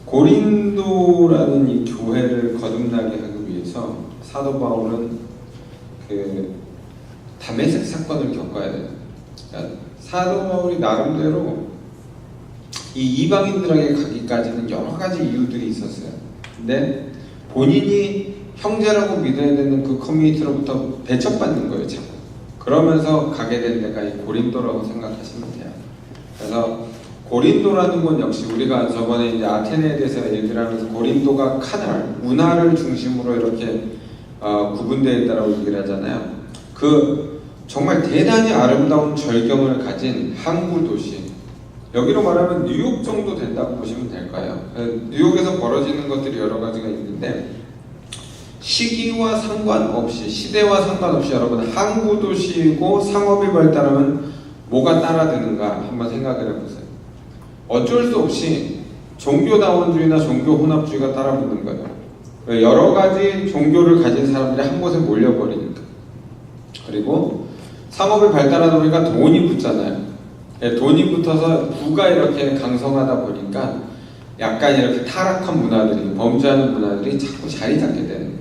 고린도라는 이 교회를 거듭나게 하기 위해서 사도 바울은 그 다메섹 사건을 겪어야 돼요. 그러니까 사도 바울이 나름대로 이 이방인들에게 가기까지는 여러 가지 이유들이 있었어요. 근데 본인이 형제라고 믿어야 되는 그 커뮤니티로부터 배척받는 거예요, 자꾸. 그러면서 가게 된 데가 이 고린도라고 생각하시면 돼요. 그래서 고린도라는 건 역시 우리가 저번에 이제 아테네에 대해서 얘기를 하면서 고린도가 카날, 운하를 중심으로 이렇게 구분되어 있다고 얘기를 하잖아요. 그 정말 대단히 아름다운 절경을 가진 항구 도시. 여기로 말하면 뉴욕 정도 된다고 보시면 될까요? 뉴욕에서 벌어지는 것들이 여러 가지가 있는데 시기와 상관없이, 시대와 상관없이 여러분 항구 도시이고 상업이 발달하면 뭐가 따라드는가 한번 생각을 해보세요. 어쩔 수 없이 종교다원주의나 종교혼합주의가 따라붙는 거예요. 여러 가지 종교를 가진 사람들이 한 곳에 몰려버리니까. 그리고 상업이 발달하다 보니까 돈이 붙잖아요. 돈이 붙어서 부가 이렇게 강성하다 보니까 약간 이렇게 타락한 문화들이, 범죄하는 문화들이 자꾸 자리 잡게 되는 거예요.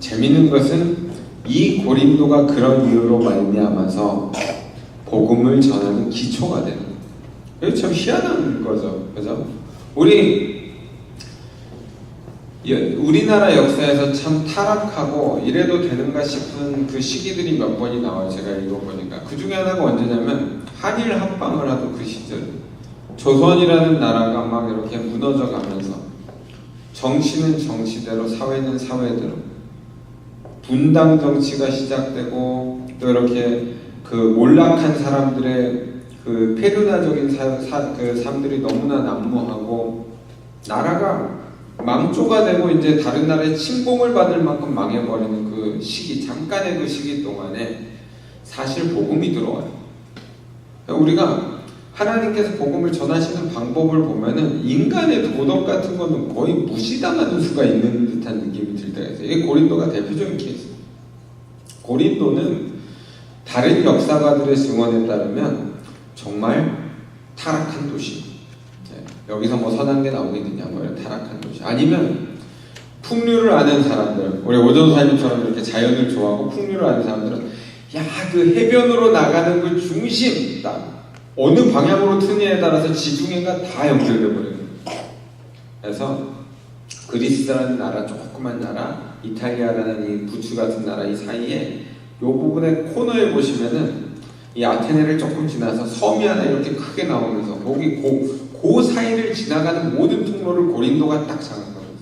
재밌는 것은 이 고린도가 그런 이유로 말미암아서 복음을 전하는 기초가 되는 거예요. 이거 참 희한한 거죠. 그죠? 우리나라 역사에서 참 타락하고 이래도 되는가 싶은 그 시기들이 몇 번이 나와요. 제가 읽어보니까. 그 중에 하나가 언제냐면 한일 합방을 하던 그 시절. 조선이라는 나라가 막 이렇게 무너져 가면서 정치는 정치대로, 사회는 사회대로 분당 정치가 시작되고 또 이렇게 그 몰락한 사람들의 그 폐륜화적인 그 삶들이 너무나 난무하고 나라가 망조가 되고 이제 다른 나라에 침공을 받을 만큼 망해버리는 그 시기, 잠깐의 그 시기 동안에 사실 복음이 들어와요. 우리가 하나님께서 복음을 전하시는 방법을 보면은 인간의 도덕 같은 거는 거의 무시당하는 수가 있는 듯한 느낌이 들 때가 있어요. 이게 고린도가 대표적인 케이스예요. 고린도는 다른 역사가들의 증언에 따르면 정말 타락한 도시. 여기서 뭐 선한 게 나오겠느냐, 뭐 이런 타락한 도시. 아니면 풍류를 아는 사람들, 우리 오전사님처럼 이렇게 자연을 좋아하고 풍류를 아는 사람들은 그 해변으로 나가는 그 중심, 딱 어느 방향으로 트느냐에 따라서 지중해가 다 연결돼 버려요. 그래서 그리스라는 나라, 조그만 나라, 이탈리아라는 이 부츠 같은 나라 이 사이에 이 부분의 코너에 보시면은 이 아테네를 조금 지나서 섬이 하나 이렇게 크게 나오면서 거기 그 사이를 지나가는 모든 통로를 고린도가 딱 장악하고 있어요.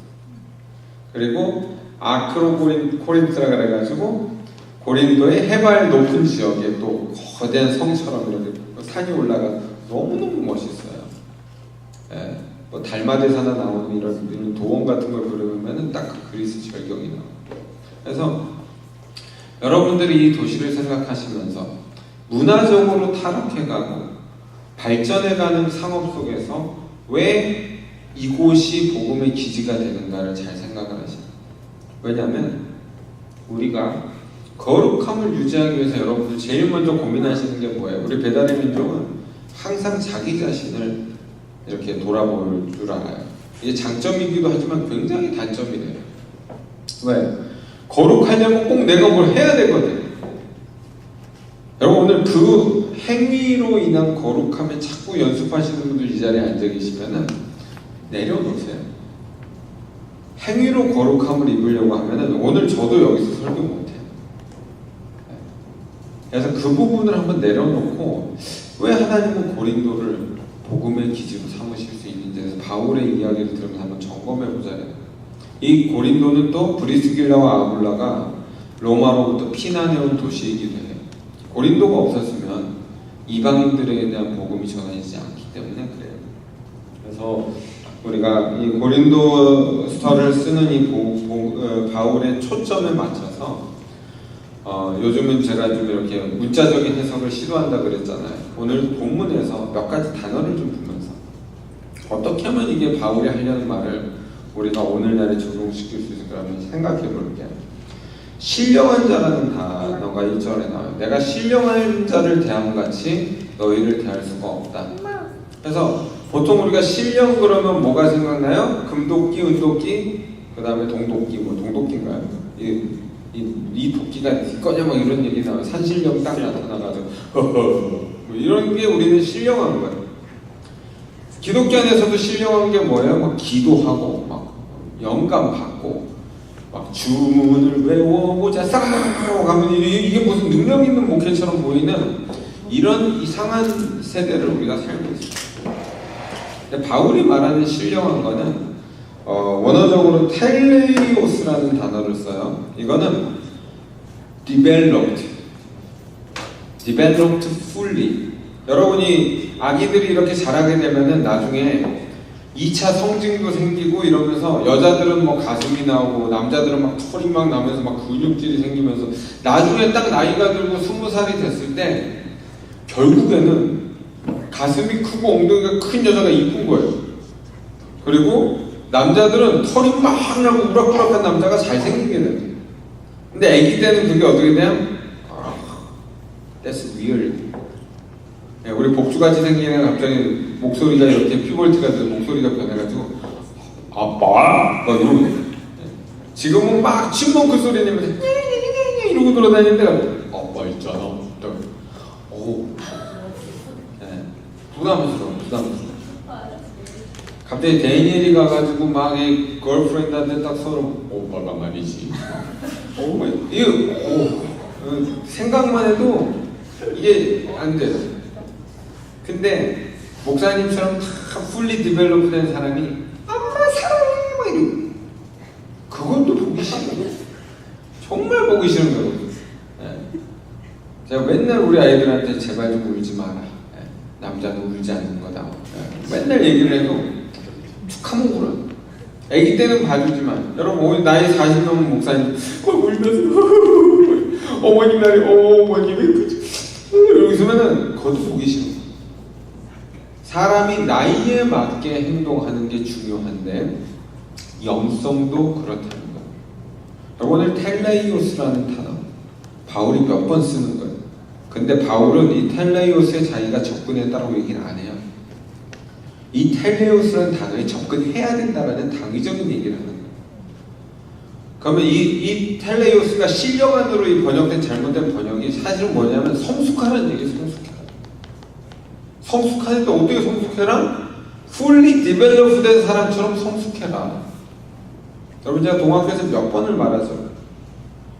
그리고 아크로코린트라 그래가지고 고린도의 해발 높은 지역에 또 거대한 성처럼 이렇게 산이 올라가 너무너무 멋있어요. 뭐 달마대사나 나오는 이런 도원 같은 걸 부르면은 딱 그 그리스 절경이 나와요. 그래서 여러분들이 이 도시를 생각하시면서 문화적으로 타락해가고 발전해가는 상업 속에서 왜 이곳이 복음의 기지가 되는가를 잘 생각을 하시죠. 왜냐하면 우리가 거룩함을 유지하기 위해서 여러분들 제일 먼저 고민하시는 게 뭐예요? 우리 배달의 민족은 항상 자기 자신을 이렇게 돌아볼 줄 알아요. 이게 장점이기도 하지만 굉장히 단점이래요. 왜? 거룩하려면 꼭 내가 뭘 해야 되거든. 여러분 오늘 그 행위로 인한 거룩함에 자꾸 연습하시는 분들 이 자리에 앉아 계시면은 내려놓으세요. 행위로 거룩함을 입으려고 하면은 오늘 저도 여기서 설교 못해요. 그래서 그 부분을 한번 내려놓고 왜 하나님은 고린도를 복음의 기지로 삼으실 수 있는지 바울의 이야기를 들으면서 한번 점검해보자요. 이 고린도는 또 브리스길라와 아굴라가 로마로부터 피난해온 도시이기도 해요. 고린도가 없었으면 이방인들에 대한 복음이 전해지지 않기 때문에 그래요. 그래서 우리가 이 고린도서를 쓰는 이 바울의 초점에 맞춰서 요즘은 제가 좀 이렇게 문자적인 해석을 시도한다 그랬잖아요. 오늘 본문에서 몇 가지 단어를 좀 보면서 어떻게 하면 이게 바울이 하려는 말을 우리가 오늘날에 적용시킬 수 있을까 한번 생각해 볼게요. 신령한 자라는 단어가 1절에 나와요. 내가 신령한 자를 대함같이 너희를 대할 수가 없다. 그래서 보통 우리가 신령 그러면 뭐가 생각나요? 금도끼, 은도끼, 그 다음에 동도끼, 뭐 동도끼인가요? 이 도끼가 네 거냐 뭐 이런 얘기 나와요. 산신령 딱 나타나가지고 뭐 이런 게 우리는 신령한 거예요. 기독교 안에서도 신령한 게 뭐예요? 막 기도하고 막 영감 받고 막 주문을 외워보자 싹 가면 이게 무슨 능력 있는 목회처럼 보이는 이런 이상한 세대를 우리가 살고 있어요. 근데 바울이 말하는 신령한 거는 원어적으로 텔레이오스라는 단어를 써요. 이거는 developed fully. 여러분이 아기들이 이렇게 자라게 되면은 나중에 2차 성징도 생기고 이러면서 여자들은 뭐 가슴이 나오고 남자들은 막 털이 막 나면서 막 근육질이 생기면서 나중에 딱 나이가 들고 20살이 됐을 때 결국에는 가슴이 크고 엉덩이가 큰 여자가 이쁜 거예요. 그리고 남자들은 털이 막 나고 우락부락한 남자가 잘생기게 돼요. 근데 아기 때는 그게 어떻게 돼요? That's weird. 우리 복주같이 생기는 갑자기 목소리가 이렇게 피볼트가 돼서 목소리가 변해가지고 아빠! 막 이러고 지금은 막 침몽크 소리 내면서 이러고 돌아다니는데 아빠 있잖아. 오. 부담스러워. 갑자기 데니엘이 가가지고 막 이 걸프렌드한테 딱 서로 오빠가 말이지. 생각만 해도 이게 안 돼요. 근데 목사님처럼 다 풀리 디벨롭 된 사람이 엄마 사랑해 막 이러고 그건 또 보기 싫어요. 정말 보기 싫은 거거든요. 제가 맨날 우리 아이들한테 제발 좀 울지 마라. 남자는 울지 않는 거다. 맨날 얘기를 해도 축하면 울어. 아기 때는 봐주지만 여러분 오늘 나이 40 넘은 목사님 울면서 어머님 날에 어머님이 이러고 있으면은 그것도 보기 싫어. 사람이 나이에 맞게 행동하는 게 중요한데 영성도 그렇다는 거예요. 오늘 텔레이오스라는 단어 바울이 몇 번 쓰는 거예요. 근데 바울은 이 텔레이오스에 자기가 접근했다고 얘기는 안 해요. 이 텔레이오스라는 단어에 접근해야 된다는 당위적인 얘기를 하는 거예요. 그러면 이 텔레이오스가 신령한으로 이 번역된 잘못된 번역이 사실은 뭐냐면 성숙하라는 얘기예요. 성숙하니까 어떻게 성숙해라? fully developed 된 사람처럼 성숙해라. 여러분 제가 동학교에서 몇 번을 말하죠.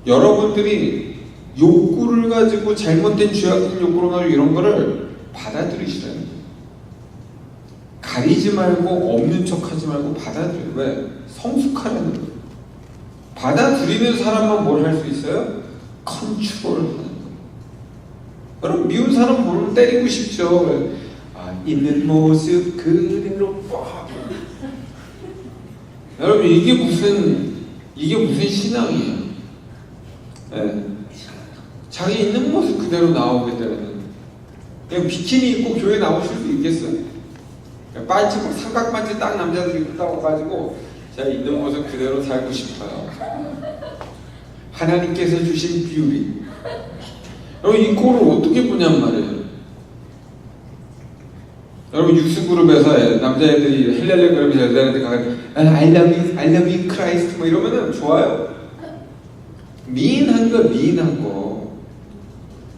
여러분들이 욕구를 가지고 잘못된 죄악된 욕구를 가지고 이런 거를 받아들이시라는 거예요. 가리지 말고 없는 척하지 말고 받아들여요. 왜? 성숙하라는 거예요. 받아들이는 사람만 뭘 할 수 있어요? 컨트롤하는 거예요. 여러분 미운 사람 보면 때리고 싶죠. 있는 모습 그대로 여러분 이게 무슨 신앙이에요? 자기 있는 모습 그대로 나오게 되는 그냥 비키니 입고 교회 나오실 수 있겠어요? 반지 삼각반지 딱 남자들이 입고 나와가지고 제가 있는 모습 그대로 살고 싶어요. 하나님께서 주신 뷰티. 여러분 이 꼴을 어떻게 보냔 말이에요. 여러분 유스그룹에서 남자애들이 헬렐레 그러면서 여자애들한테 가서 I love you Christ 뭐 이러면은 좋아요. 미인한 거.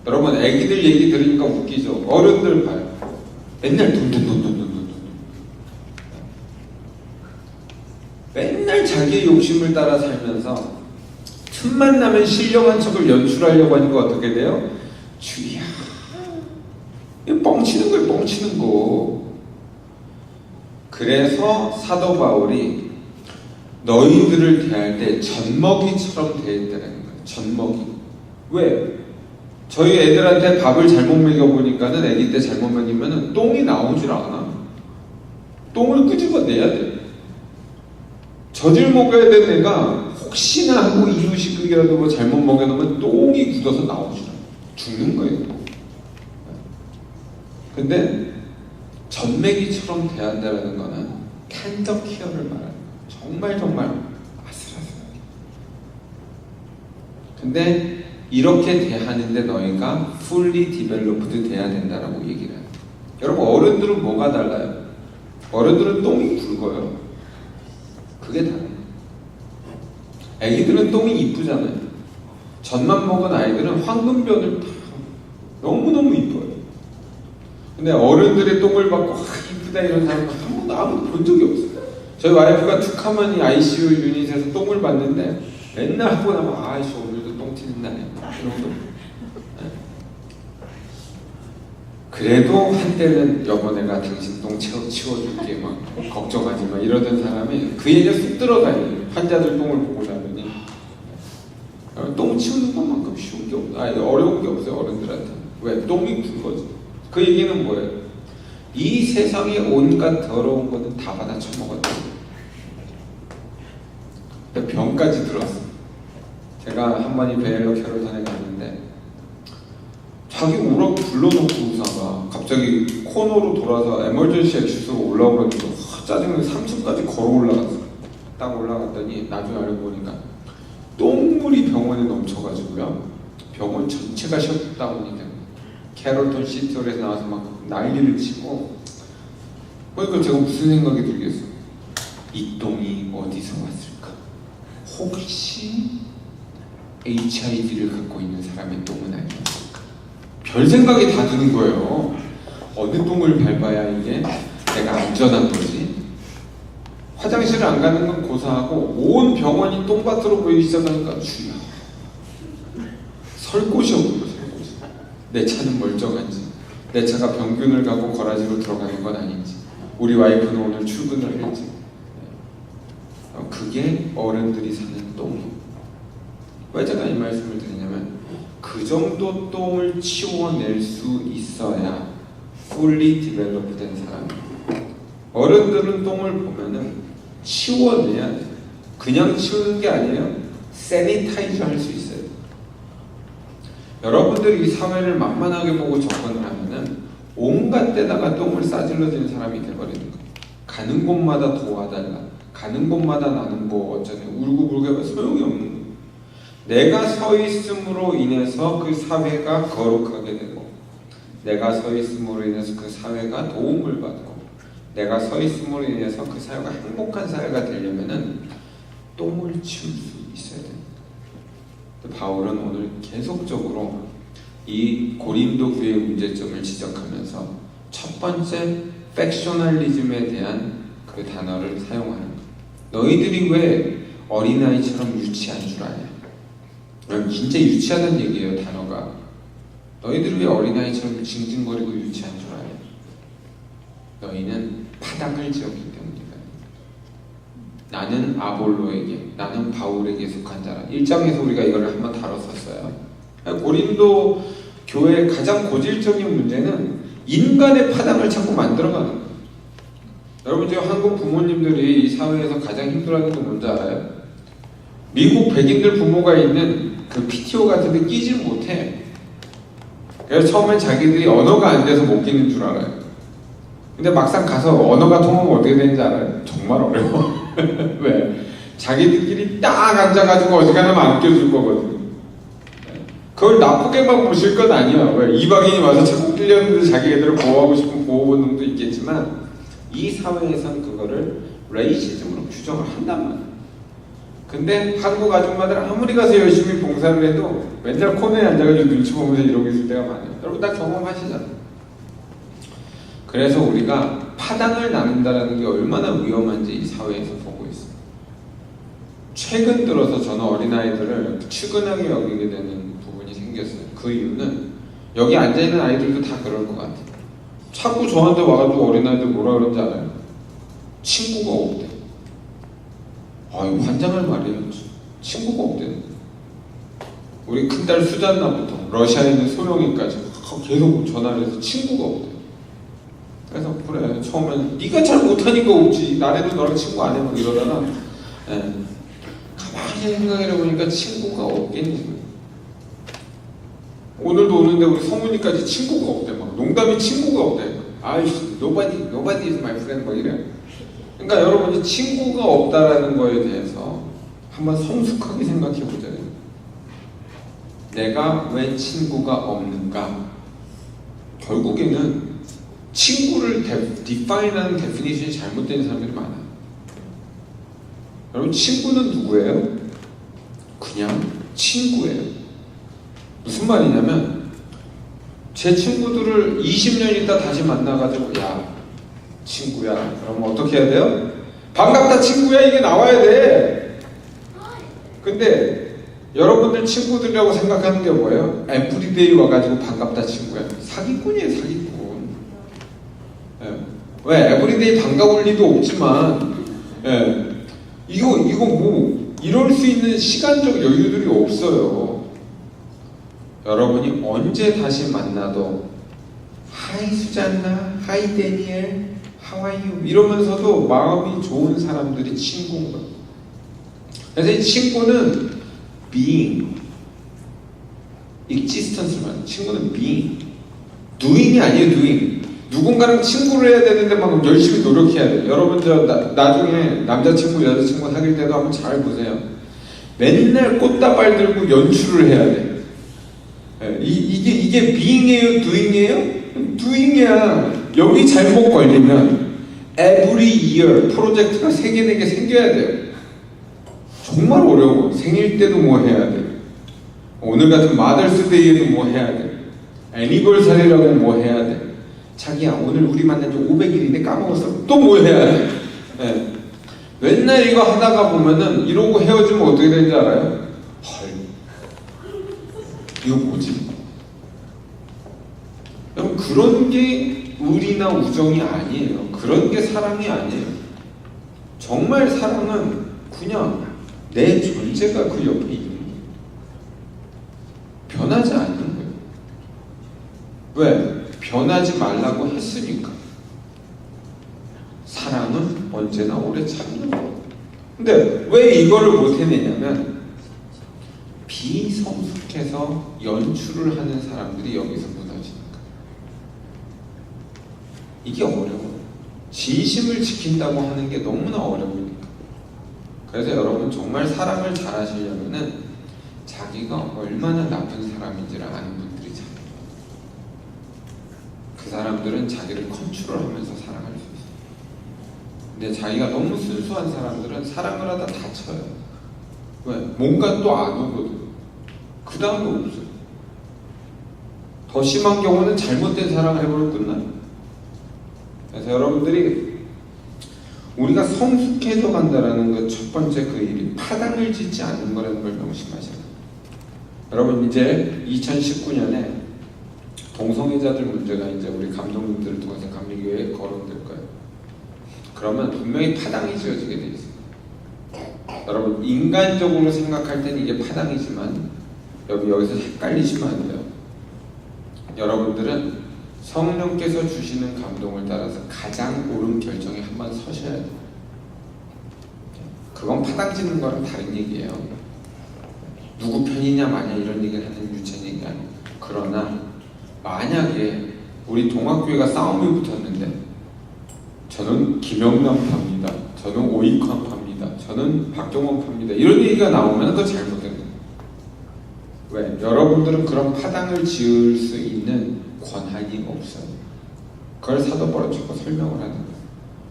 여러분 애기들 얘기 들으니까 웃기죠. 어른들 봐요. 맨날 돈. 맨날 자기의 욕심을 따라 살면서 틈만 나면 신령한 척을 연출하려고 하니까 어떻게 돼요? 주의야. 뻥치는 거예요, 뻥치는 거. 그래서 사도 바울이 너희들을 대할 때 젖먹이처럼 대했다는 거예요. 젖먹이. 왜? 저희 애들한테 밥을 잘못 먹여보니까는 애기 때 잘못 먹이면은 똥이 나오질 않아. 똥을 끄집어내야 돼. 젖을 먹여야 되는 애가 혹시나 하고 이유식이라도 뭐 잘못 먹여놓으면 똥이 굳어서 나오질 않아. 죽는 거예요. 근데 젖먹이처럼 대한다는 거는 텐더 케어를 말하는 거예요. 정말 아슬아슬하게. 근데 이렇게 대하는데 너희가 fully developed 돼야 된다라고 얘기를 해요. 여러분 어른들은 뭐가 달라요? 어른들은 똥이 굵어요. 그게 다예요. 애기들은 똥이 이쁘잖아요. 젖만 먹은 아이들은 황금변을 다 너무너무 이뻐요. 근데 어른들의 똥을 받고 이쁘다 이런 사람 아무도 본 적이 없어요. 저희 와이프가 툭하면 ICU 유닛에서 똥을 봤는데 맨날 하고 나면 아이씨 오늘도 똥 튀는 날이야 이러고. 그래도 한때는 여보 내가 당신 똥 치워줄게 막 걱정하지 마 이러던 사람이 그 얘기가 쑥 들어가요. 환자들 똥을 보고 나더니 똥 치우는 것만큼 쉬운 게 없어. 어려운 게 없어요 어른들한테. 왜? 똥이 굵어져. 그 얘기는 뭐예요? 이 세상에 온갖 더러운 거는 다 받아 처먹었다. 병까지 들었어. 제가 한 번이 베일러 캐롤턴에 갔는데 자기 오라고 불러놓고 의사가 갑자기 코너로 돌아서 에머전시 엑시스로 올라오라고 짜증나게 3층까지 걸어 올라갔어. 딱 올라갔더니 나중에 알고 보니까 똥물이 병원에 넘쳐가지고요. 병원 전체가 셧다운이 캐롤턴 시티홀에서 나와서 막 난리를 치고. 그러니까 제가 무슨 생각이 들겠어요? 이 똥이 어디서 왔을까? 혹시 HIV를 갖고 있는 사람의 똥은 아니었을까? 별 생각이 다 드는 거예요. 어느 똥을 밟아야 이게 내가 안전한 거지? 화장실을 안 가는 건 고사하고 온 병원이 똥밭으로 보이기 시작하니까 주여 설 곳이 없는 거죠. 내 차는 멀쩡한지, 내 차가 병균을 갖고 거라지로 들어가는 건 아닌지, 우리 와이프는 오늘 출근을 할지. 그게 어른들이 사는 똥이에요. 왜 제가 이 말씀을 드리냐면 그 정도 똥을 치워낼 수 있어야 fully develop 된 사람이에요. 어른들은 똥을 보면은 치워내야 돼요. 그냥 치우는 게 아니에요. 세니타이저 할 수 있어요. 여러분들이 이 사회를 만만하게 보고 접근을 하면은 온갖 데다가 똥을 싸질러지는 사람이 돼버리는 거예요. 가는 곳마다 도와달라. 가는 곳마다 나는 뭐 어쩌네 울고불고 하면 소용이 없는 거예요. 내가 서 있음으로 인해서 그 사회가 거룩하게 되고, 내가 서 있음으로 인해서 그 사회가 도움을 받고, 내가 서 있음으로 인해서 그 사회가 행복한 사회가 되려면은 똥을 치울 수 있어야 됩니다. 바울은 오늘 계속적으로 이 고린도 교회의 문제점을 지적하면서 첫 번째 팩셔널리즘에 대한 그 단어를 사용하는 거예요. 너희들이 왜 어린아이처럼 유치한 줄 아냐? 진짜 유치하다는 얘기예요. 단어가. 너희들이 왜 어린아이처럼 징징거리고 유치한 줄 아냐? 너희는 파당을 지었기 때문이다. 나는 아볼로에게, 나는 바울에게 속한 자라. 1장에서 우리가 이걸 한번 다뤘었어요. 고린도 교회의 가장 고질적인 문제는 인간의 파당을 자꾸 만들어가는 거예요. 여러분 지금 한국 부모님들이 이 사회에서 가장 힘들어하는 게 뭔지 알아요? 미국 백인들 부모가 있는 그 PTO 같은 데 끼질 못해. 그래서 처음엔 자기들이 언어가 안 돼서 못 끼는 줄 알아요. 근데 막상 가서 언어가 통하면 어떻게 되는지 알아요? 정말 어려워. 왜? 자기들끼리 딱 앉아가지고 어지간하면 안 껴줄 거거든. 그걸 나쁘게만 보실 건 아니야. 왜? 이방인이 와서 자꾸 끌렸는데 자기 애들을 보호하고 싶은 보호 본능도 있겠지만 이 사회에선 그거를 레이시즘으로 규정을 한단 말이야. 근데 한국 아줌마들 아무리 가서 열심히 봉사를 해도 맨날 코너에 앉아가지고 눈치 보면서 이러고 있을 때가 많아요. 여러분 다 경험하시잖아요. 그래서 우리가 파당을 나눈다는 게 얼마나 위험한지 이 사회에서 보고 있어요. 최근 들어서 저는 어린아이들을 측은하게 여기게 되는 부분이 생겼어요. 그 이유는 여기 앉아있는 아이들도 다 그럴 것 같아요. 자꾸 저한테 와가지고 어린아이들 뭐라 그런지 알아요? 친구가 없대. 아유 환장할 말이에요. 친구가 없대. 우리 큰딸 수잔나부터 러시아에 있는 소영이까지 계속 전화를 해서 친구가 없대. 그래서 그래 처음에는 네가 잘 못하니까 없지 나래도 너랑 친구 안 해 막 이러다가 가만히 생각해보니까 친구가 없겠니. 오늘도 오는데 우리 성훈이까지 친구가 없대. 막 농담이 친구가 없대. 아이씨 nobody is my friend 막 이래. 그러니까 여러분이 친구가 없다라는 거에 대해서 한번 성숙하게 생각해 보자고요. 내가 왜 친구가 없는가? 결국에는 친구를 디파인하는 데피니션이 잘못된 사람들이 많아요. 여러분, 친구는 누구예요? 그냥 친구예요. 무슨 말이냐면 제 친구들을 20년 있다 다시 만나가지고 야 친구야 그러면 어떻게 해야 돼요? 반갑다 친구야 이게 나와야 돼. 근데 여러분들 친구들이라고 생각하는 게 뭐예요? 에브리데이 와가지고 반갑다 친구야. 사기꾼이에요, 사기꾼. 예. 왜? 에브리데이 반가울 리도 없지만 예. 이거 뭐 이럴 수 있는 시간적 여유들이 없어요. 여러분이 언제 다시 만나도 하이 수잔나, 하이 데니엘, 하와이유 이러면서도 마음이 좋은 사람들이 친구인 거예요. 그래서 이 친구는 being, existence를 말해요. 친구는 being, doing이 아니에요. doing. 누군가랑 친구를 해야 되는데 막 열심히 노력해야 돼요. 여러분 나중에 남자친구 여자친구 사귈 때도 한번 잘 보세요. 맨날 꽃다발 들고 연출을 해야 돼. 이게 being이에요, doing이에요? doing이야. 여기 잘못 걸리면 every year 프로젝트가 3개, 4개 생겨야 돼요. 정말 어려워. 생일 때도 뭐 해야 돼. 오늘 같은 마더스데이에도 뭐 해야 돼. 애니버서리라고 뭐 해야 돼. 자기야 오늘 우리 만난 지 500일인데 까먹었어. 또 뭐 해야 돼. 네. 맨날 이거 하다가 보면은 이러고 헤어지면 어떻게 되는지 알아요? 헐 이거 뭐지? 여러분 그런 게 의리나 우정이 아니에요. 그런 게 사랑이 아니에요. 정말 사랑은 그냥 내 존재가 그 옆에 있는 거예요. 변하지 않는 거예요. 왜? 변하지 말라고 했으니까. 사랑은 언제나 오래 참는 거예요. 근데 왜 이거를 못 해내냐면 비성숙해서 연출을 하는 사람들이 여기서 무너지니까. 이게 어려워요. 진심을 지킨다고 하는 게 너무나 어려우니까. 그래서 여러분 정말 사랑을 잘 하시려면은 자기가 얼마나 나쁜 사람인지를 아는 분들이 잘. 그 사람들은 자기를 컨트롤하면서 사랑할 수 있어요. 근데 자기가 너무 순수한 사람들은 사랑을 하다 다쳐요. 왜? 뭔가 또 안 오거든. 그 다음에 없어요. 더 심한 경우는 잘못된 사랑을 해버리고 끝나요. 그래서 여러분들이 우리가 성숙해져 간다라는 것 첫 번째 그 일이 파당을 짓지 않는 거라는 걸 명심하셔야 돼요. 여러분 이제 2019년에 동성애자들 문제가 이제 우리 감독님들을 통해서 감리교회에 거론될 거예요. 그러면 분명히 파당이 지어지게 돼 있어요. 여러분 인간적으로 생각할 때는 이게 파당이지만 여기서 헷갈리시면 안 돼요. 여러분들은 성령께서 주시는 감동을 따라서 가장 옳은 결정에 한번 서셔야 돼요. 그건 파당 짓는 거랑 다른 얘기예요. 누구 편이냐 마냐 이런 얘기를 하는 유치한 얘기 아니에요. 그러나 만약에 우리 동학교회가 싸움이 붙었는데 저는 김영남 파입니다. 저는 오익환 파입니다. 저는 박정원 파입니다. 이런 얘기가 나오면 그거 잘못된 거예요. 왜? 여러분들은 그런 파당을 지을 수 있는 권한이 없어요. 그걸 사도바울처럼 설명을 하는 거예요.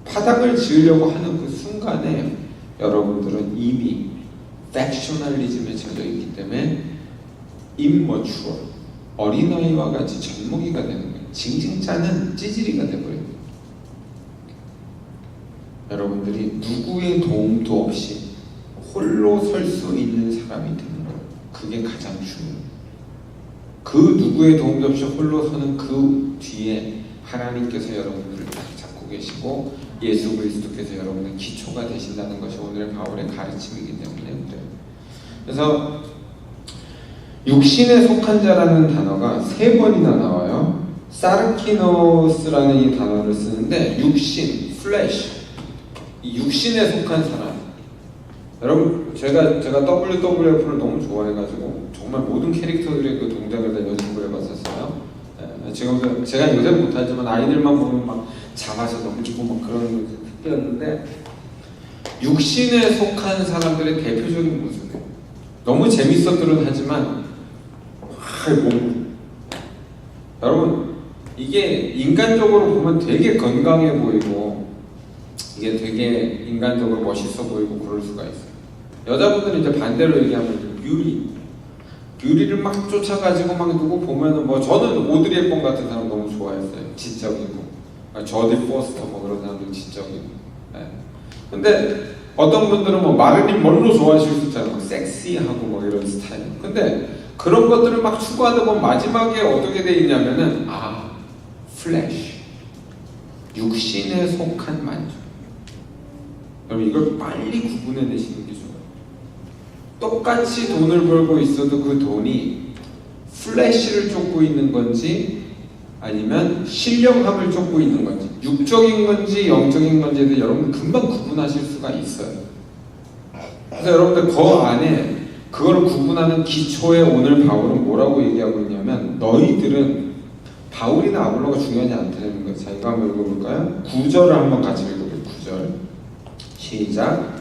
파당을 지으려고 하는 그 순간에 여러분들은 이미 팩셔널리즘에 젖어 있기 때문에 immature, 어린아이와 같이 젖먹이가 되는 거예요. 징징 짜는 찌질이가 돼버려요. 여러분들이 누구의 도움도 없이 홀로 설 수 있는 사람이 되는 거예요. 그게 가장 중요해요. 그 누구의 도움도 없이 홀로 서는 그 뒤에 하나님께서 여러분들을 딱 잡고 계시고 예수 그리스도께서 여러분의 기초가 되신다는 것이 오늘 바울의 가르침이기 때문에 그래요. 그래서 육신에 속한 자라는 단어가 3번이나 나와요. 사르키노스라는 이 단어를 쓰는데 육신, 플래시, 이 육신에 속한 사람. 여러분 제가 WWF를 너무 좋아해가지고 정말 모든 캐릭터들의 그 동작을 다 연습을 해봤었어요. 지금 제가 요새 못하지만 아이들만 보면 막 잡아서 넘기고 막 그런 특기였는데 육신에 속한 사람들의 대표적인 모습이에요. 너무 재밌었들은 하지만 여러분 이 이게 인간적으로 보면 되게 건강해 보이고 이게 되게 인간적으로 멋있어 보이고 그럴 수가 있어요. 여자분들은 이제 반대로 얘기하면 뷰리를 막 쫓아가지고 막 누구 보면은 뭐 저는 오드리 헵번 같은 사람 너무 좋아했어요. 지적이고 저디 포스터 뭐 그런 사람들 지적이고. 네. 근데 어떤 분들은 뭐 마릴린 먼로 좋아하실 수 있잖아요. 섹시하고 뭐 이런 스타일. 근데 그런 것들을 막 추구하다 보면 마지막에 어떻게 돼 있냐면은 플래시, 육신에 속한 만족. 여러분 이걸 빨리 구분해내시는 게 좋아요. 똑같이 돈을 벌고 있어도 그 돈이 플래시를 쫓고 있는 건지 아니면 신령함을 쫓고 있는 건지 육적인 건지 영적인 건지에 여러분 금방 구분하실 수가 있어요. 그래서 여러분들 그 안에 그걸 구분하는 기초에 오늘 바울은 뭐라고 얘기하고 있냐면 너희들은 바울이나 아볼로가 중요하지 않다는 거예요. 자, 이거 한번 읽어볼까요? 9절을 한번 같이 읽어볼게요. 9절 시작.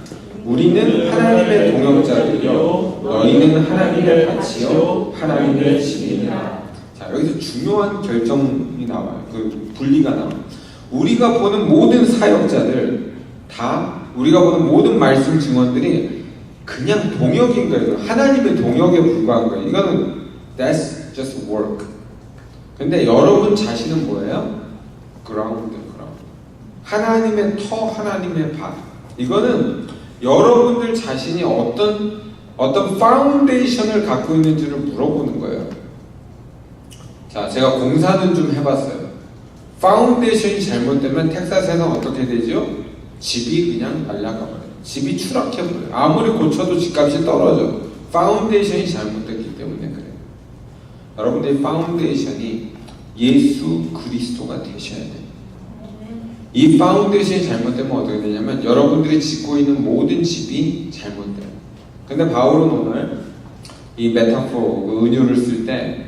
우리는 하나님의 동역자들이요 너희는 하나님의 밭이요 하나님의 집이니라. 자, 여기서 중요한 결정이 나와요. 그 분리가 나와요. 우리가 보는 모든 사역자들 다 우리가 보는 모든 말씀 증언들이 그냥 동역인 거예요. 하나님의 동역에 불과한 거예요. 이거는 that's just work. 근데 여러분 자신은 뭐예요? ground. 하나님의 터, 하나님의 밭. 이거는 여러분들 자신이 어떤 파운데이션을 갖고 있는지를 물어보는 거예요. 자, 제가 공사는 좀 해봤어요. 파운데이션이 잘못되면 텍사스에는 어떻게 되죠? 집이 그냥 날아가버려요. 집이 추락해버려요. 아무리 고쳐도 집값이 떨어져. 파운데이션이 잘못됐기 때문에 그래요. 여러분들의 파운데이션이 예수 그리스도가 되셔야 돼요. 이 파운데이션이 잘못되면 어떻게 되냐면 여러분들이 짓고 있는 모든 집이 잘못돼요. 근데 바울은 오늘 이 메타포, 그 은유를 쓸 때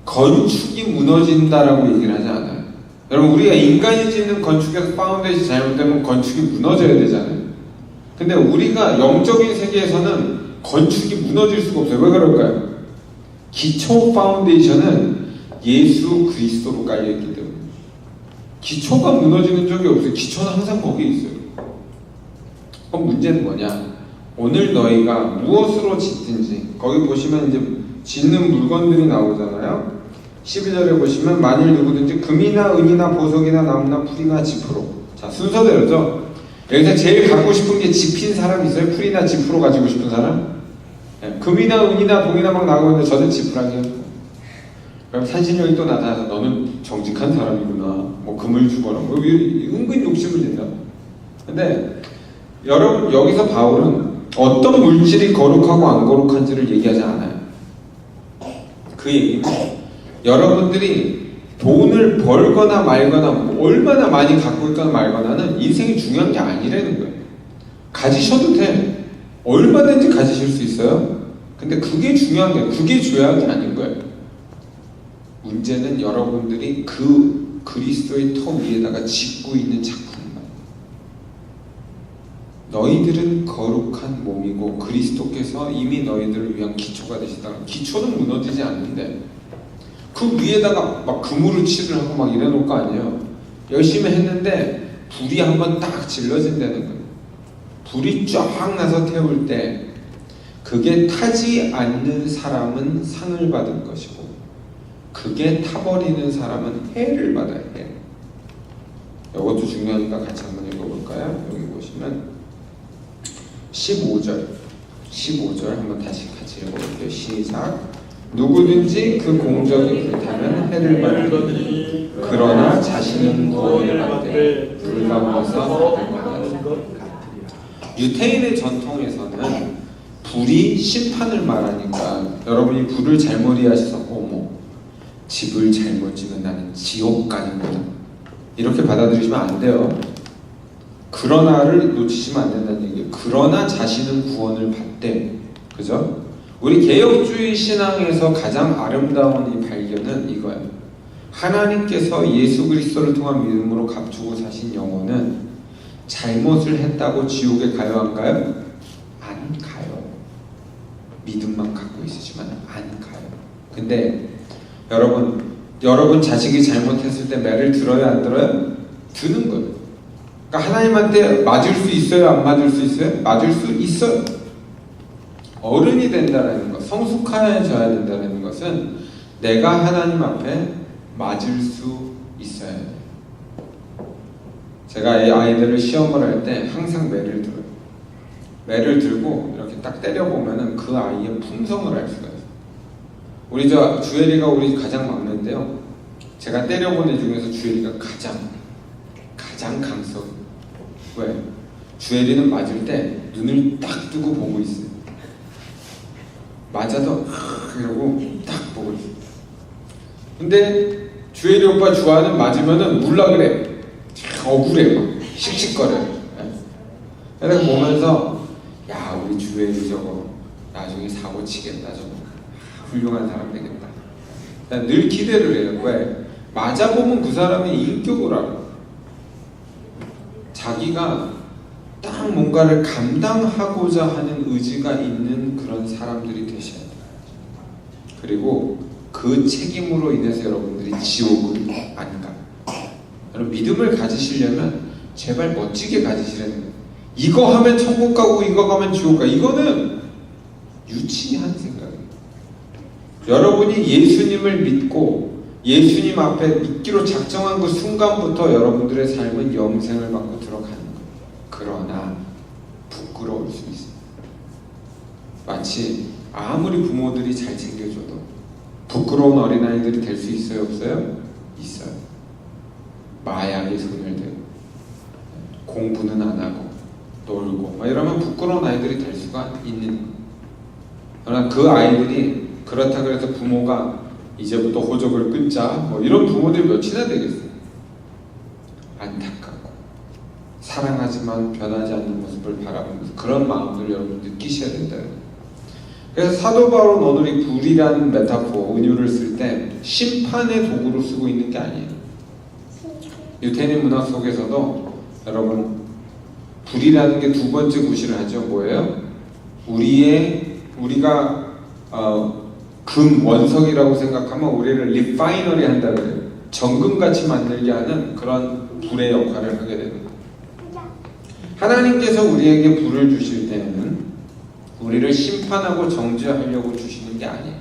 건축이 무너진다라고 얘기를 하지 않아요. 여러분 우리가 인간이 짓는 건축에서 파운데이션이 잘못되면 건축이 무너져야 되잖아요. 근데 우리가 영적인 세계에서는 건축이 무너질 수가 없어요. 왜 그럴까요? 기초 파운데이션은 예수 그리스도로 깔려있기 때문에 기초가 무너지는 적이 없어요. 기초는 항상 거기에 있어요. 그럼 문제는 뭐냐? 오늘 너희가 무엇으로 짓든지 거기 보시면 이제 짓는 물건들이 나오잖아요. 12절에 보시면 만일 누구든지 금이나 은이나 보석이나 나무나 풀이나 지프로. 자, 순서대로죠. 여기서 제일 갖고 싶은 게 지핀 사람 있어요? 풀이나 지프로 가지고 싶은 사람? 네, 금이나 은이나 동이나 막 나오고 있는데 저는 지푸라기요. 그럼 산신령이 또 나타나서 너는 정직한 사람이구나. 뭐 금을 주거나 뭐 은근 욕심을 낸다. 근데 여러분 여기서 바울은 어떤 물질이 거룩하고 안 거룩한지를 얘기하지 않아요. 그 얘기는 여러분들이 돈을 벌거나 말거나 뭐 얼마나 많이 갖고 있거나 말거나는 인생이 중요한 게 아니라는 거예요. 가지셔도 돼. 얼마든지 가지실 수 있어요. 근데 그게 중요한 게 그게 중요한 게 아닌 거예요. 문제는 여러분들이 그 그리스도의 터 위에다가 짓고 있는 작품만. 너희들은 거룩한 몸이고 그리스도께서 이미 너희들을 위한 기초가 되시다. 기초는 무너지지 않는데 그 위에다가 막 금으로 칠을 하고 막 이래놓을 거 아니에요. 열심히 했는데 불이 한번 딱 질러진다는 거예요. 불이 쫙 나서 태울 때 그게 타지 않는 사람은 상을 받을 것이고 그게 타버리는 사람은 해를 받아야 해요. 이것도 중요하니까 같이 한번 읽어볼까요? 여기 보시면 15절 한번 다시 같이 읽어볼게요. 시작. 누구든지 그 공적이 불타면 해를 받으니 그러나 자신은 구원을 받되 불 가운데서 받는 것 같으리라. 유태인의 전통에서는 불이 심판을 말하니까 여러분이 불을 잘못 이해하셔서 어머 집을 잘못 지면 나는 지옥 가는 거다 이렇게 받아들이시면 안 돼요. 그러나를 놓치시면 안 된다는 얘기예요. 그러나 자신은 구원을 받되. 그죠? 우리 개혁주의 신앙에서 가장 아름다운 이 발견은 이거예요. 하나님께서 예수 그리스도를 통한 믿음으로 값주고 사신 영혼은 잘못을 했다고 지옥에 가요 안 가요? 안 가요. 믿음만 갖고 있으시면 안 가요. 근데 여러분 여러분 자식이 잘못했을 때 매를 들어요, 안 들어요? 드는 거예요. 그러니까 하나님한테 맞을 수 있어요, 안 맞을 수 있어요? 맞을 수 있어요. 어른이 된다는 것, 성숙해져야 된다는 것은 내가 하나님 앞에 맞을 수 있어야 돼요. 제가 이 아이들을 시험을 할 때 항상 매를 들어요. 매를 들고 이렇게 딱 때려보면은 그 아이의 품성을 알 수가 있어요. 우리 주엘이가 우리 가장 막내인데요. 제가 때려본 애 중에서 주엘이가 가장 강성. 왜? 주엘이는 맞을 때 눈을 딱 뜨고 보고 있어요. 맞아도 이러고 딱 보고 있어요. 근데 주엘이 오빠 주아는 맞으면은 울라 그래. 억울해 막 씩씩거려요. 그래서 보면서 야 우리 주엘이 저거 나중에 사고 치겠다 저거 훌륭한 사람 되겠다. 난 늘 기대를 해요. 왜? 맞아보면 그 사람의 인격을 알아. 자기가 딱 뭔가를 감당하고자 하는 의지가 있는 그런 사람들이 되셔야 돼요. 그리고 그 책임으로 인해서 여러분들이 지옥을 안 가. 여러분 믿음을 가지시려면 제발 멋지게 가지시라는 거예요. 이거 하면 천국 가고 이거 가면 지옥 가. 이거는 유치한 생각이에요. 여러분이 예수님을 믿고 예수님 앞에 믿기로 작정한 그 순간부터 여러분들의 삶은 영생을 받고 들어가는 거예요. 그러나 부끄러울 수 있어요. 마치 아무리 부모들이 잘 챙겨줘도 부끄러운 어린아이들이 될 수 있어요? 없어요? 있어요. 마약에 손을 대고 공부는 안 하고 놀고 이러면 부끄러운 아이들이 될 수가 있는 거예요. 그러나 그 아이들이 그렇다 그래서 부모가 이제부터 호적을 끊자 이런 부모들이 몇이나 되겠어요. 안타깝고 사랑하지만 변하지 않는 모습을 바라보면서 그런 마음들을 여러분 느끼셔야 된다는 거예요. 그래서 사도 바울은 오늘 이 불이라는 메타포, 은유를 쓸 때 심판의 도구로 쓰고 있는 게 아니에요. 유태인 문학 속에서도 여러분 불이라는 게 두 번째 구실을 하죠. 뭐예요? 우리가 금 원석이라고 생각하면 우리를 리파이너리 한다 그래요. 정금같이 만들게 하는 그런 불의 역할을 하게 되는 거예요. 하나님께서 우리에게 불을 주실 때는 우리를 심판하고 정죄하려고 주시는 게 아니에요.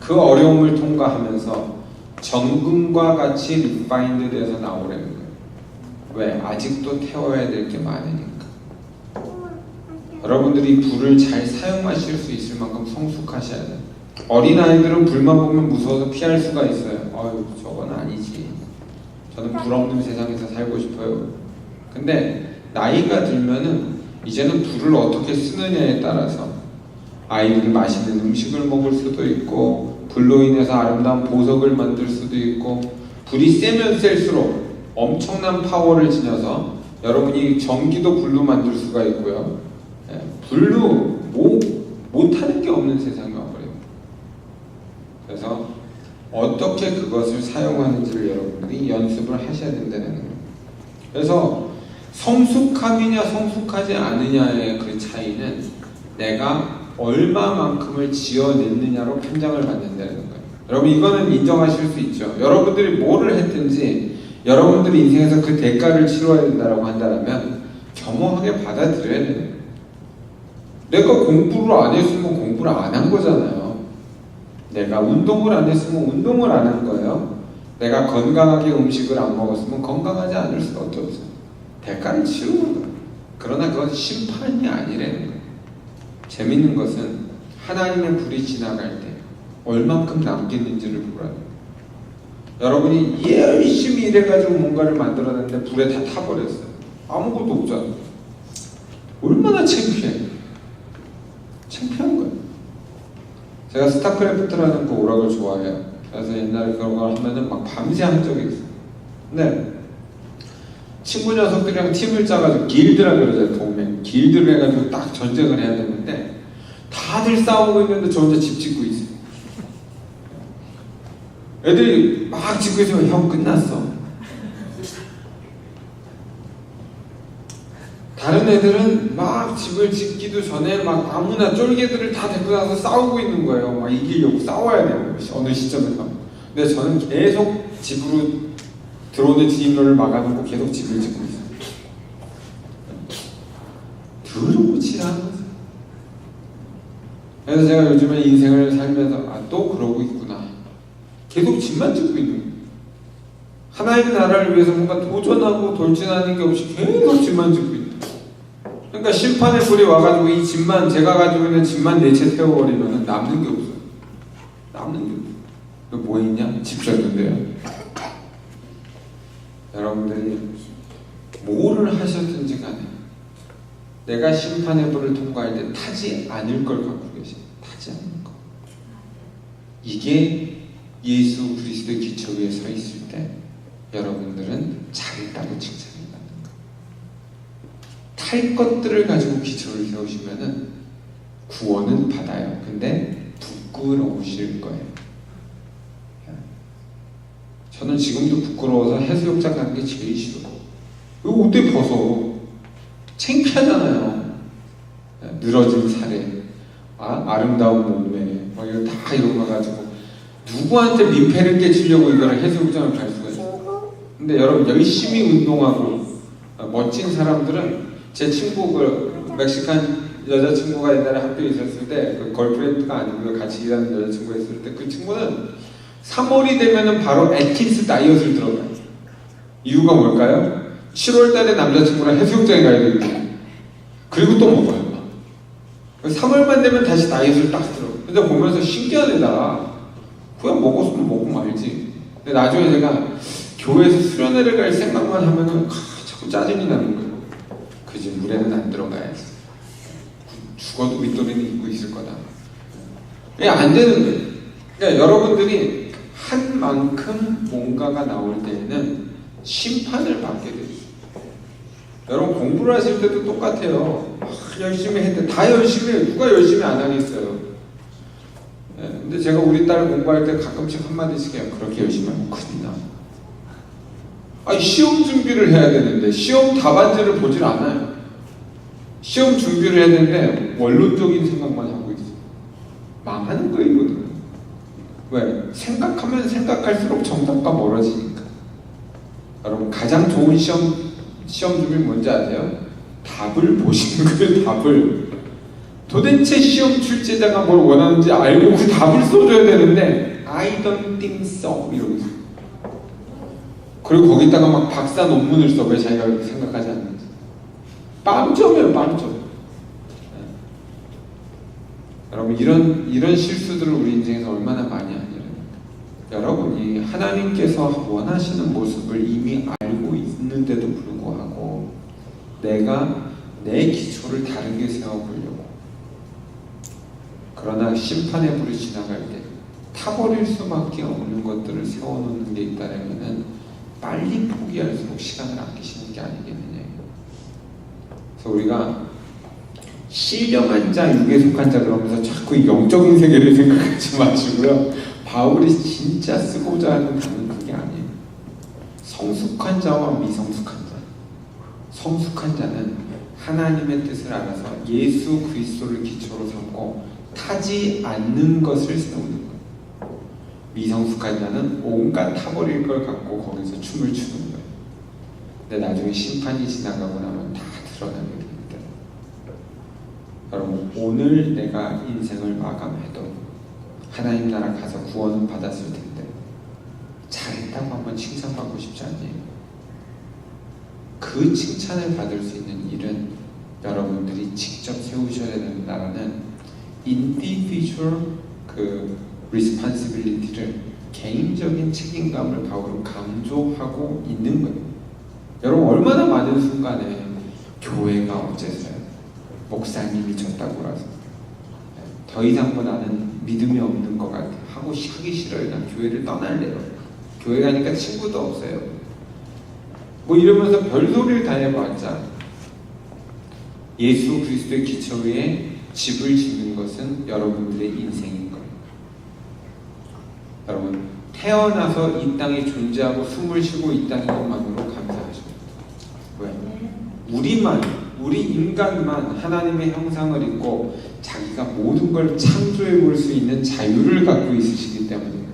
그 어려움을 통과하면서 정금과 같이 리파인드 돼서 나오려는 거예요. 왜? 아직도 태워야 될 게 많으니까. 여러분들이 불을 잘 사용하실 수 있을 만큼 성숙하셔야 돼요. 어린아이들은 불만 보면 무서워서 피할 수가 있어요. 아유 저건 아니지. 저는 불 없는 세상에서 살고 싶어요. 근데 나이가 들면은 이제는 불을 어떻게 쓰느냐에 따라서 아이들이 맛있는 음식을 먹을 수도 있고 불로 인해서 아름다운 보석을 만들 수도 있고 불이 세면 셀수록 엄청난 파워를 지녀서 여러분이 전기도 불로 만들 수가 있고요. 불로 못하는 게 없는 세상이 와버려요. 그래서 어떻게 그것을 사용하는지를 여러분들이 연습을 하셔야 된다는 거예요. 그래서 성숙함이냐 성숙하지 않느냐의 그 차이는 내가 얼마만큼을 지어냈느냐로 판정을 받는다는 거예요. 여러분 이거는 인정하실 수 있죠. 여러분들이 뭐를 했든지 여러분들이 인생에서 그 대가를 치러야 된다고 한다면 겸허하게 받아들여야 되는 거예요. 내가 공부를 안 했으면 공부를 안 한 거잖아요. 내가 운동을 안 했으면 운동을 안 한 거예요. 내가 건강하게 음식을 안 먹었으면 건강하지 않을 수가 없어요. 대가를 치르는 거예요. 그러나 그건 심판이 아니라는 거예요. 재밌는 것은 하나님의 불이 지나갈 때 얼만큼 남겠는지를 보라는 거예요. 여러분이 열심히 일해가지고 뭔가를 만들어냈는데 불에 다 타버렸어요. 아무것도 없잖아요. 얼마나 창피해. 창피한 거예요. 제가 스타크래프트라는 그 오락을 좋아해요. 그래서 옛날에 그런 걸 하면은 막 밤새 한 적이 있어요. 근데 친구 녀석들이랑 팀을 짜가지고 길드라 그러잖아요. 동맹 길드를 해가지고 딱 전쟁을 해야 되는데 다들 싸우고 있는데 저 혼자 집 짓고 있어요. 애들이 막 짓고 있으면 형 끝났어. 다른 애들은 막 집을 짓기도 전에 막 아무나 쫄개들을 다 데리고 나서 싸우고 있는 거예요. 막 이기려고 싸워야 돼요. 어느 시점에서. 근데 저는 계속 집으로 들어오는 진입로를 막아놓고 계속 집을 짓고 있어요. 들어오지 않아서. 그래서 제가 요즘에 인생을 살면서 또 그러고 있구나. 계속 집만 짓고 있는 거예요. 하나님의 나라를 위해서 뭔가 도전하고 돌진하는 게 없이 계속 집만 짓고 있는 거예요. 그러니까 심판의 불이 와가지고 이 집만, 제가 가지고 있는 집만 내채 태워버리면 남는 게 없어요. 남는 게 없어요. 너 뭐 했냐? 집 졌는데요. 여러분들이 뭐를 하셨든지 간에 내가 심판의 불을 통과할 때 타지 않을 걸 갖고 계세요. 타지 않는 거. 이게 예수 그리스도의 기초 위에 서 있을 때 여러분들은 잘했다고 칭찬을 받는 거예요. 탈 것들을 가지고 기초를 세우시면은 구원은 받아요. 근데 부끄러우실 거예요. 저는 지금도 부끄러워서 해수욕장 가는 게 제일 싫어요. 왜 옷대 벗어? 창피하잖아요. 늘어진 살에, 아름다운 몸매, 이거 다 이런 거 가지고 누구한테 민폐를 끼치려고 이거를 해수욕장을 갈 수가 있어요. 근데 여러분 열심히 운동하고 멋진 사람들은, 제 친구 그 멕시칸 여자친구가 옛날에 학교에 있었을 때, 그 걸프렌드가 아니고 같이 일하는 여자친구가 있을 때, 그 친구는 3월이 되면은 바로 애킨스 다이어트를 들어가요. 이유가 뭘까요? 7월 달에 남자친구랑 해수욕장에 가야 되거든요. 그리고 또 먹어요. 3월만 되면 다시 다이어트를 딱 들어가요. 근데 보면서 신기한 애다. 그냥 먹었으면 먹고 말지. 근데 나중에 제가 교회에서 수련회를 갈 생각만 하면은 자꾸 짜증이 나는 거예요. 그지, 물에는 안 들어가야지. 죽어도 윗도리는 입고 있을 거다. 안 되는 거예요. 그러니까 여러분들이 한 만큼 뭔가가 나올 때에는 심판을 받게 돼요. 여러분 공부를 하실 때도 똑같아요. 열심히 했는데 다 열심히 해요. 누가 열심히 안 하겠어요. 근데 제가 우리 딸 공부할 때 가끔씩 한마디씩 해요. 그렇게 열심히 하면 큰일 나. 시험 준비를 해야 되는데 시험 답안지를 보질 않아요. 시험 준비를 해야 되는데 원론적인 생각만 하고 있어요. 망하는 거예요, 이거는. 왜? 생각하면 생각할수록 정답과 멀어지니까. 여러분 가장 좋은 시험 준비 뭔지 아세요? 답을 보시는 거예요. 답을. 도대체 시험 출제자가 뭘 원하는지 알고 그 답을 써줘야 되는데 I don't think so 이러고 있어요. 그리고 거기다가 막 박사 논문을 써. 왜 자기가 그렇게 생각하지 않는지. 빵점이에요, 빵점. 여러분 이런 실수들을 우리 인생에서 얼마나 많이 하냐. 여러분이 하나님께서 원하시는 모습을 이미 알고 있는데도 불구하고 내가 내 기초를 다르게 세워보려고, 그러나 심판의 불이 지나갈 때 타버릴 수밖에 없는 것들을 세워놓는 게 있다면 빨리 포기할수록 시간을 아끼시는 게 아니겠느냐. 그래서 우리가 신령한 자, 육에 속한 자 그러면서 자꾸 영적인 세계를 생각하지 마시고요. 바울이 진짜 쓰고자 하는 단어는 그게 아니에요. 성숙한 자와 미성숙한 자. 성숙한 자는 하나님의 뜻을 알아서 예수 그리스도를 기초로 삼고 타지 않는 것을 세우는 거예요. 미성숙한 자는 온갖 타버릴 걸 갖고 거기서 춤을 추는 거예요. 근데 나중에 심판이 지나가고 나면 다 드러나게 됩니다. 여러분 오늘 내가 인생을 마감해도 하나님 나라 가서 구원은 받았을 텐데 잘했다고 한번 칭찬받고 싶지 않니? 그 칭찬을 받을 수 있는 일은 여러분들이 직접 세우셔야 되는 나라는 individual 그 responsibility를, 개인적인 책임감을 바울은 강조하고 있는 거예요. 여러분 얼마나 많은 순간에 교회가 어째서요? 목사님이 졌다고 해서 더 이상 뭐 나는 믿음이 없는 것 같아. 하기 싫어요. 난 교회를 떠날래요. 교회 가니까 친구도 없어요. 뭐 이러면서 별소리를 다 해봤자 예수 그리스도의 기초 위에 집을 짓는 것은 여러분들의 인생인 거예요. 여러분 태어나서 이 땅에 존재하고 숨을 쉬고 있다는 것만으로 감사하십니다. 왜? 우리 인간만 하나님의 형상을 입고 자기가 모든 걸 창조해 볼 수 있는 자유를 갖고 있으시기 때문입니다.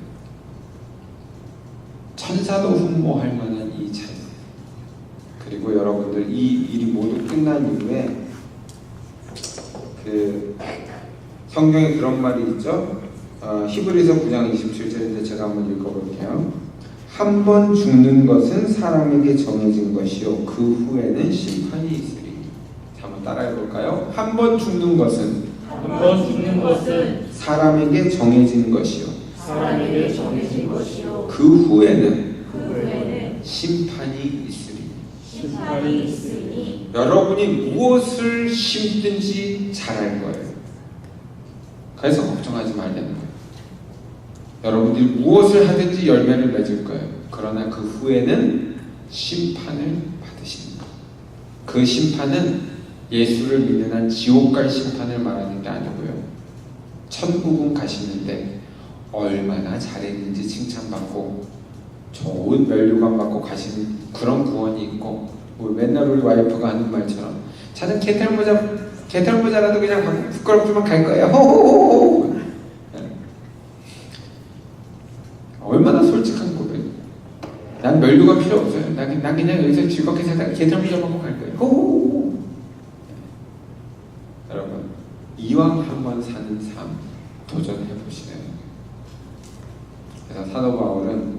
천사도 흠모할 만한 이 찬양. 그리고 여러분들 이 일이 모두 끝난 이후에 그 성경에 그런 말이 있죠. 히브리서 9장 27절인데 제가 한번 읽어볼게요. 한 번 죽는 것은 사람에게 정해진 것이요 그 후에는 심판이 있으리. 한번 따라해볼까요? 한 번 죽는 것은 사람에게 정해진 것이요 그 후에는 심판이 있으리. 여러분이 무엇을 심든지 잘할 거예요. 그래서 걱정하지 말라는 거예요. 여러분들이 무엇을 하든지 열매를 맺을 거예요. 그러나 그 후에는 심판을 받으시는 거예요. 그 심판은 예수를 믿는 한 지옥 갈 심판을 말하는 게 아니고요. 천국은 가시는데 얼마나 잘했는지 칭찬받고 좋은 멸류관 받고 가시는 그런 구원이 있고, 뭐 맨날 우리 와이프가 하는 말처럼 저는 개털모자라도 그냥 갖고 부끄럽지만 갈 거예요. 호호호호. 얼마나 솔직한 고백. 난 멸류관 필요 없어요. 난 그냥 여기서 즐겁게 살다가 개털모자 받고 갈 거예요. 호호호호. 여러분, 이왕 한번 사는 삶 도전해 보시래요. 그래서 사도 바울은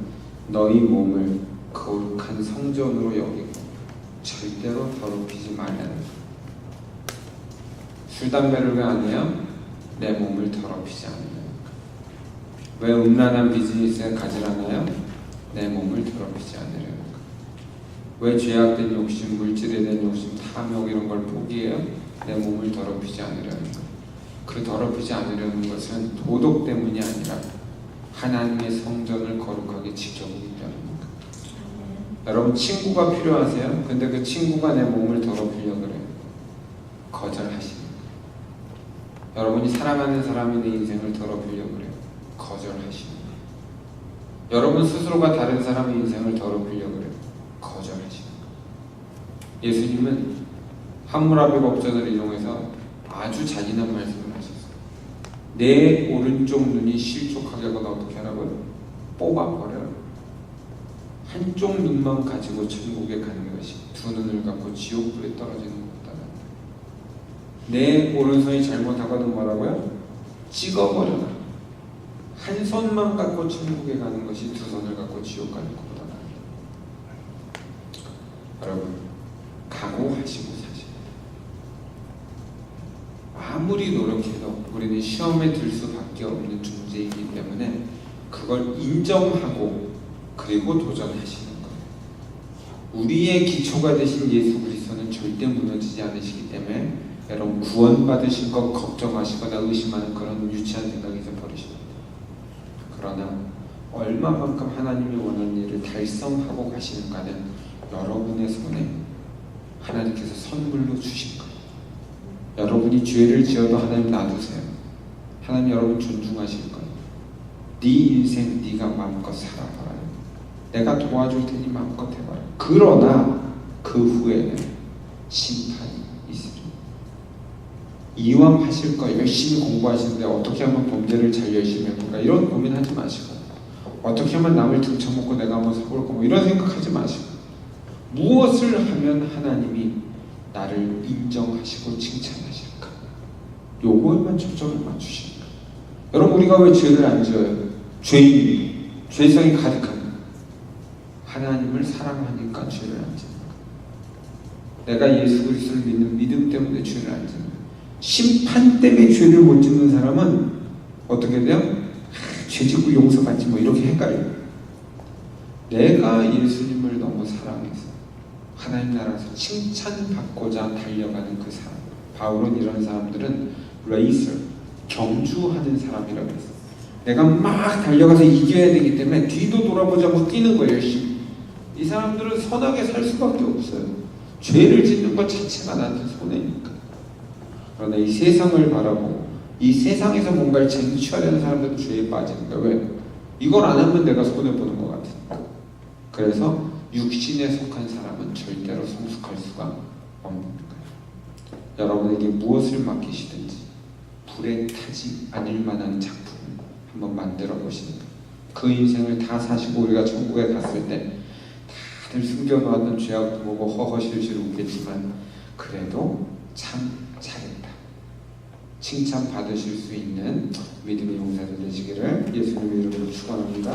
너희 몸을 거룩한 성전으로 여기고 절대로 더럽히지 말라는 거예요. 술, 담배를 왜 안 해요? 내 몸을 더럽히지 않으려고. 왜 음란한 비즈니스에 가지않아요? 내 몸을 더럽히지 않으려고. 왜 죄악된 욕심, 물질에 대한 욕심, 탐욕 이런 걸 포기해요? 내 몸을 더럽히지 않으려는 거. 그 더럽히지 않으려는 것은 도덕 때문이 아니라 하나님의 성전을 거룩하게 지켜보기 때문입니다. 여러분 친구가 필요하세요? 근데 그 친구가 내 몸을 더럽히려고 그래요. 거절하시는 거예요. 여러분이 사랑하는 사람이 내 인생을 더럽히려고 그래요. 거절하시는 거예요. 여러분 스스로가 다른 사람의 인생을 더럽히려고 그래요. 거절하시는 거예요. 예수님은 함무라비 법전을 이용해서 아주 잔인한 말씀을 하셨어요. 내 오른쪽 눈이 실족하게 하거나 어떻게 하라고요? 뽑아버려요. 한쪽 눈만 가지고 천국에 가는 것이 두 눈을 갖고 지옥불에 떨어지는 것보다 내 오른손이 잘못하거든 뭐라고요? 찍어버려라. 한 손만 갖고 천국에 가는 것이 두 손을 갖고 지옥 가는 것보다 나아요. 여러분, 각오하시고 사세요. 아무리 노력해도 우리는 시험에 들 수밖에 없는 존재이기 때문에 그걸 인정하고 그리고 도전하시는 거예요. 우리의 기초가 되신 예수 그리스도는 절대 무너지지 않으시기 때문에 여러분 구원받으신 것 걱정하시거나 의심하는 그런 유치한 생각에서 버리십니다. 그러나 얼마만큼 하나님이 원하는 일을 달성하고 가시는가는 여러분의 손에 하나님께서 선물로 주신 거예요. 여러분이 죄를 지어도 하나님 놔두세요. 하나님 여러분 존중하실 거예요. 네 인생 네가 마음껏 살아봐라. 내가 도와줄 테니 마음껏 해봐라. 그러나 그 후에는 심판이 있으리. 이왕 하실 거 열심히 공부하시는데 어떻게 하면 범죄를 잘 열심히 해볼까 이런 고민하지 마시고, 어떻게 하면 남을 등쳐먹고 내가 한번 서볼까 뭐 이런 생각하지 마시고, 무엇을 하면 하나님이 나를 인정하시고 칭찬하실까, 요거에만 초점을 맞추시는 거예요. 여러분 우리가 왜 죄를 안 지어요? 죄인이 죄성이 가득한 하나님을 사랑하니까 죄를 안 짓는 거예요. 내가 예수 그리스도를 믿는 믿음 때문에 죄를 안 짓는 거예요. 심판 때문에 죄를 못 짓는 사람은 어떻게 돼요? 죄 짓고 용서받지 뭐 이렇게 헷갈려요. 내가 예수님을 너무 사랑해서 하나님 나라에서 칭찬받고자 달려가는 그 사람. 바울은 이런 사람들은 레이서, 경주하는 사람이라고 했어요. 내가 막 달려가서 이겨야 되기 때문에 뒤도 돌아보지 않고 뛰는 거예요. 열심히. 이 사람들은 선하게 살 수밖에 없어요. 죄를 짓는 것 자체가 나한테 손해니까. 그러나 이 세상을 바라보고 이 세상에서 뭔가를 쟁취하려는 사람들은 죄에 빠지는 거예요. 왜? 이걸 안 하면 내가 손해보는 것 같으니까. 그래서 육신에 속한 사람은 절대로 성숙할 수가 없는 거예요. 여러분에게 무엇을 맡기시든지 불에 타지 않을 만한 작품을 한번 만들어 보시는 거예요. 그 인생을 다 사시고 우리가 천국에 갔을 때 다들 숨겨놓았던 죄악도 보고 허허실실 웃겠지만 그래도 참 잘했다 칭찬 받으실 수 있는 믿음의 용사들 되시기를 예수님의 이름으로 축원합니다.